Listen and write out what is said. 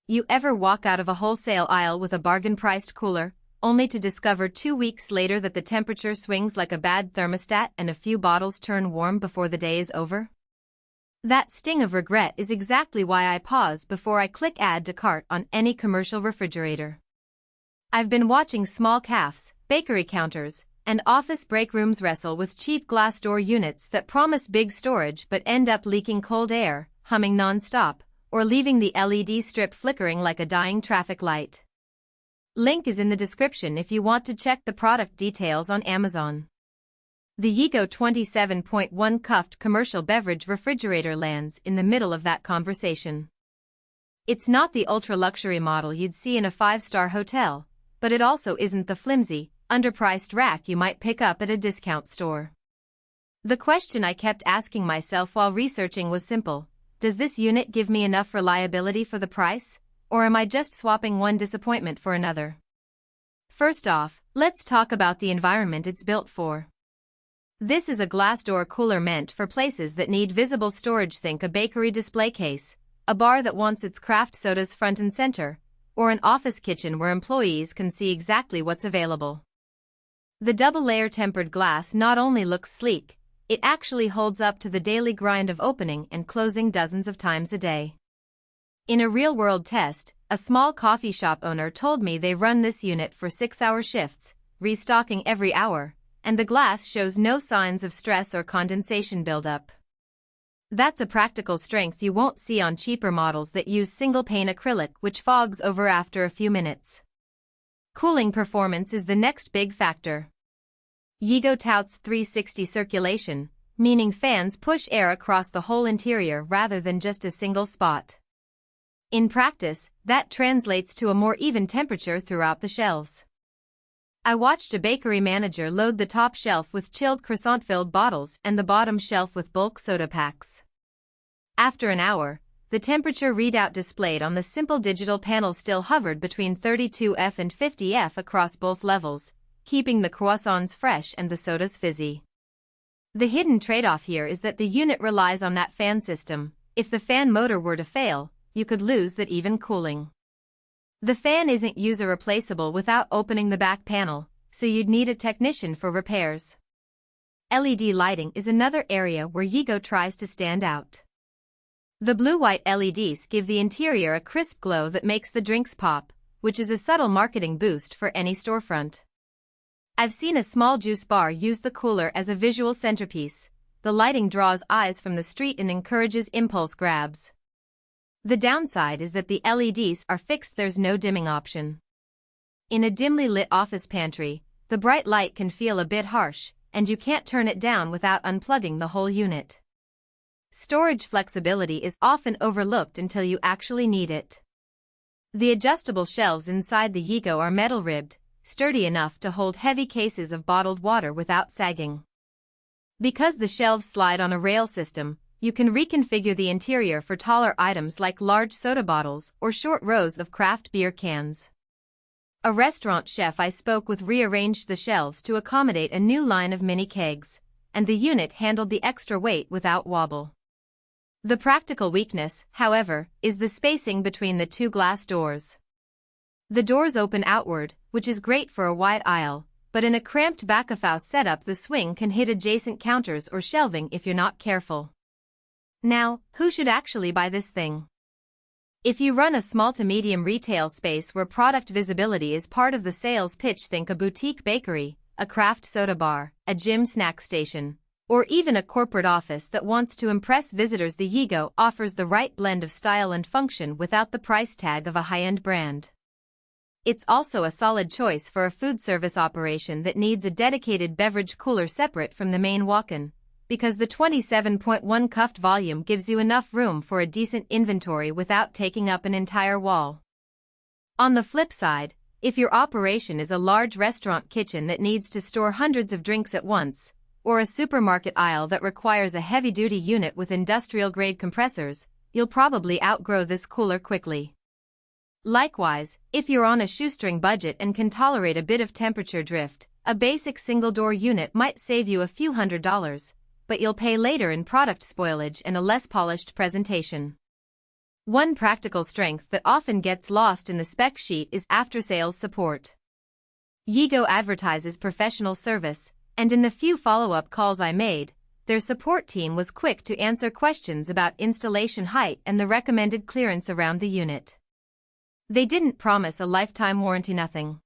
You ever walk out of a wholesale aisle with a bargain-priced cooler, only to discover 2 weeks later that the temperature swings like a bad thermostat and a few bottles turn warm before the day is over? That sting of regret is exactly why I pause before I click add to cart on any commercial refrigerator. I've been watching small cafes, bakery counters, and office break rooms wrestle with cheap glass door units that promise big storage but end up leaking cold air, humming non-stop, or leaving the LED strip flickering like a dying traffic light. Link is in the description if you want to check the product details on Amazon. The Yeego 27.1 Cu.Ft commercial beverage refrigerator lands in the middle of that conversation. It's not the ultra-luxury model you'd see in a 5-star hotel, but it also isn't the flimsy, underpriced rack you might pick up at a discount store. The question I kept asking myself while researching was simple: does this unit give me enough reliability for the price, or am I just swapping one disappointment for another? First off, let's talk about the environment it's built for. This is a glass door cooler meant for places that need visible storage. Think a bakery display case, a bar that wants its craft sodas front and center, or an office kitchen where employees can see exactly what's available. The double-layer tempered glass not only looks sleek, it actually holds up to the daily grind of opening and closing dozens of times a day. In a real-world test, a small coffee shop owner told me they run this unit for 6-hour shifts, restocking every hour, and the glass shows no signs of stress or condensation buildup. That's a practical strength you won't see on cheaper models that use single-pane acrylic, which fogs over after a few minutes. Cooling performance is the next big factor. Yeego touts 360 circulation, meaning fans push air across the whole interior rather than just a single spot. In practice, that translates to a more even temperature throughout the shelves. I watched a bakery manager load the top shelf with chilled croissant-filled bottles and the bottom shelf with bulk soda packs. After an hour, the temperature readout displayed on the simple digital panel still hovered between 32°F and 50°F across both levels, keeping the croissants fresh and the sodas fizzy. The hidden trade-off here is that the unit relies on that fan system. If the fan motor were to fail, you could lose that even cooling. The fan isn't user replaceable without opening the back panel, so you'd need a technician for repairs. LED lighting is another area where Yeego tries to stand out. The blue-white LEDs give the interior a crisp glow that makes the drinks pop, which is a subtle marketing boost for any storefront. I've seen a small juice bar use the cooler as a visual centerpiece. The lighting draws eyes from the street and encourages impulse grabs. The downside is that the LEDs are fixed, there's no dimming option. In a dimly lit office pantry, the bright light can feel a bit harsh, and you can't turn it down without unplugging the whole unit. Storage flexibility is often overlooked until you actually need it. The adjustable shelves inside the Yeego are metal-ribbed, sturdy enough to hold heavy cases of bottled water without sagging. Because the shelves slide on a rail system, you can reconfigure the interior for taller items like large soda bottles or short rows of craft beer cans. A restaurant chef I spoke with rearranged the shelves to accommodate a new line of mini kegs, and the unit handled the extra weight without wobble. The practical weakness, however, is the spacing between the two glass doors. The doors open outward, which is great for a wide aisle, but in a cramped back-of-house setup the swing can hit adjacent counters or shelving if you're not careful. Now, who should actually buy this thing? If you run a small to medium retail space where product visibility is part of the sales pitch, think a boutique bakery, a craft soda bar, a gym snack station, or even a corporate office that wants to impress visitors, the Yeego offers the right blend of style and function without the price tag of a high-end brand. It's also a solid choice for a food service operation that needs a dedicated beverage cooler separate from the main walk-in, because the 27.1 Cu.Ft volume gives you enough room for a decent inventory without taking up an entire wall. On the flip side, if your operation is a large restaurant kitchen that needs to store hundreds of drinks at once, or a supermarket aisle that requires a heavy-duty unit with industrial-grade compressors, you'll probably outgrow this cooler quickly. Likewise, if you're on a shoestring budget and can tolerate a bit of temperature drift, a basic single-door unit might save you a few $100s, but you'll pay later in product spoilage and a less polished presentation. One practical strength that often gets lost in the spec sheet is after-sales support. Yeego advertises professional service, and in the few follow-up calls I made, their support team was quick to answer questions about installation height and the recommended clearance around the unit. They didn't promise a lifetime warranty, nothing.